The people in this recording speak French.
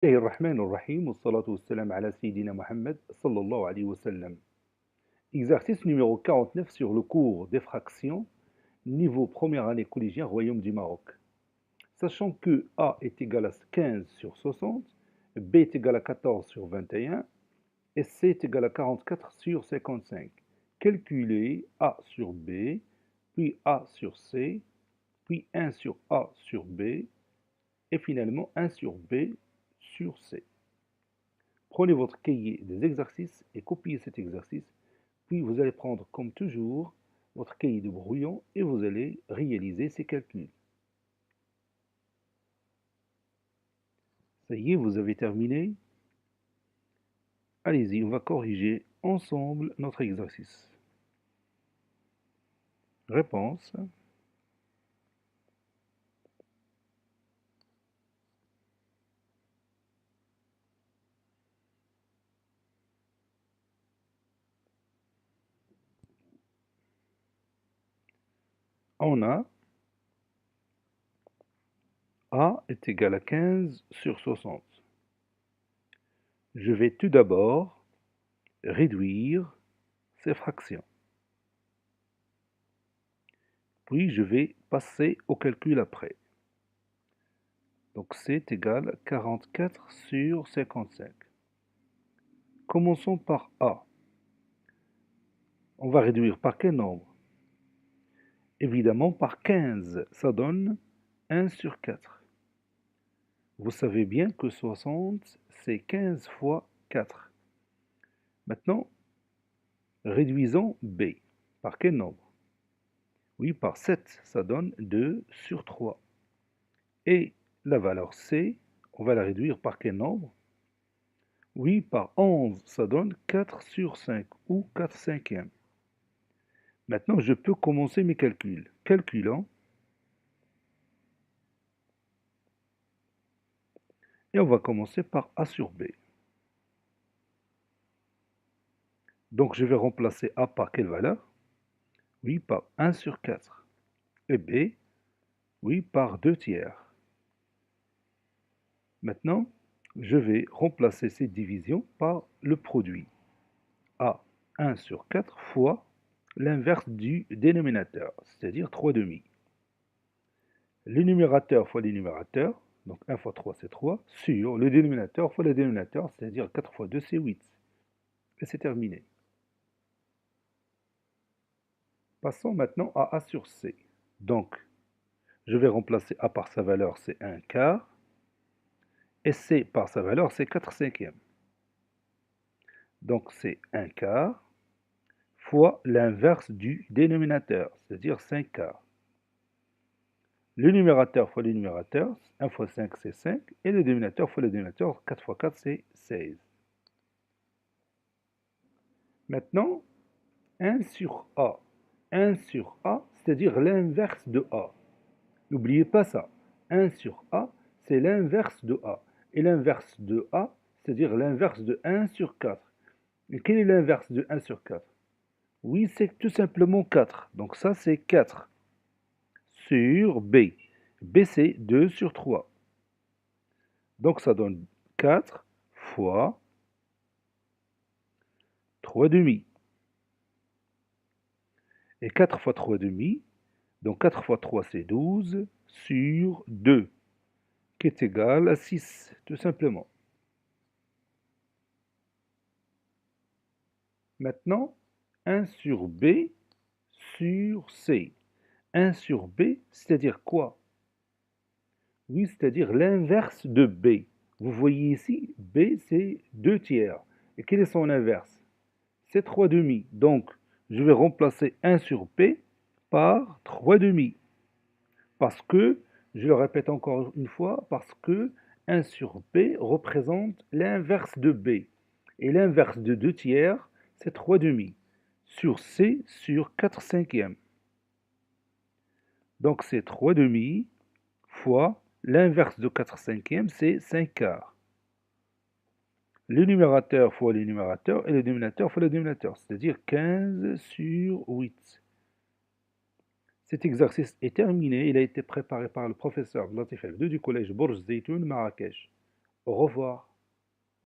الله الرحمن الرحيم والصلاة والسلام على سيدنا Mohammed sallallahu alayhi wa sallam. Exercice numéro 49 sur le cours des fractions, niveau première année collégien Royaume du Maroc. Sachant que A est égal à 15 sur 60, B est égal à 14 sur 21 et C est égal à 44 sur 55. Calculez A sur B, puis A sur C, puis 1 sur A sur B et finalement 1 sur B sur C. Prenez votre cahier des exercices et copiez cet exercice, puis vous allez prendre comme toujours votre cahier de brouillon et vous allez réaliser ces calculs. Ça y est, vous avez terminé. Allez-y, on va corriger ensemble notre exercice. Réponse. On a A est égal à 15 sur 60. Je vais tout d'abord réduire ces fractions. Puis je vais passer au calcul après. Donc c'est égal à 44 sur 55. Commençons par A. On va réduire par quel nombre? Évidemment par 15, ça donne 1 sur 4. Vous savez bien que 60, c'est 15 fois 4. Maintenant, réduisons B. Par quel nombre? Oui, par 7, ça donne 2 sur 3. Et la valeur C, on va la réduire par quel nombre? Oui, par 11, ça donne 4 sur 5 ou 4 cinquièmes. Maintenant, je peux commencer mes calculs. Calculons. Et on va commencer par A sur B. Donc je vais remplacer A par quelle valeur? Oui, par 1 sur 4. Et B, oui, par 2 tiers. Maintenant, je vais remplacer cette division par le produit. A, 1 sur 4 fois l'inverse du dénominateur, c'est-à-dire 3 demi. Le numérateur fois le numérateur, donc 1 fois 3 c'est 3, sur le dénominateur fois le dénominateur, c'est-à-dire 4 fois 2 c'est 8. Et c'est terminé. Passons maintenant à A sur C. Donc, je vais remplacer A par sa valeur, c'est 1 quart, et C par sa valeur, c'est 4 cinquièmes. Donc, c'est 1 quart fois l'inverse du dénominateur, c'est-à-dire 5 quarts. Le numérateur fois le numérateur, 1 fois 5, c'est 5, et le dénominateur fois le dénominateur, 4 fois 4, c'est 16. Maintenant, 1 sur A. 1 sur A, c'est-à-dire l'inverse de A. N'oubliez pas ça. 1 sur A, c'est l'inverse de A. Et l'inverse de A, c'est-à-dire l'inverse de 1 sur 4. Et quel est l'inverse de 1 sur 4? Oui, c'est tout simplement 4. Donc ça, c'est 4 sur B. B, c'est 2 sur 3. Donc ça donne 4 fois 3 demi. Et 4 fois 3 demi, donc 4 fois 3, c'est 12 sur 2, qui est égal à 6, tout simplement. Maintenant, 1 sur B sur C. 1 sur B, c'est-à-dire quoi? Oui, c'est-à-dire l'inverse de B. Vous voyez ici, B, c'est 2 tiers. Et quel est son inverse? C'est 3 demi. Donc, je vais remplacer 1 sur B par 3 demi. Parce que, je le répète encore une fois, parce que 1 sur B représente l'inverse de B. Et l'inverse de 2 tiers, c'est 3 demi. Sur C sur 4 cinquièmes. Donc c'est 3 demi fois l'inverse de 4 cinquièmes, c'est 5 quarts. Le numérateur fois le numérateur et le dénominateur fois le dénominateur, c'est-à-dire 15 sur 8. Cet exercice est terminé. Il a été préparé par le professeur Latif F2 du collège Bourj Zeytoun, Marrakech. Au revoir.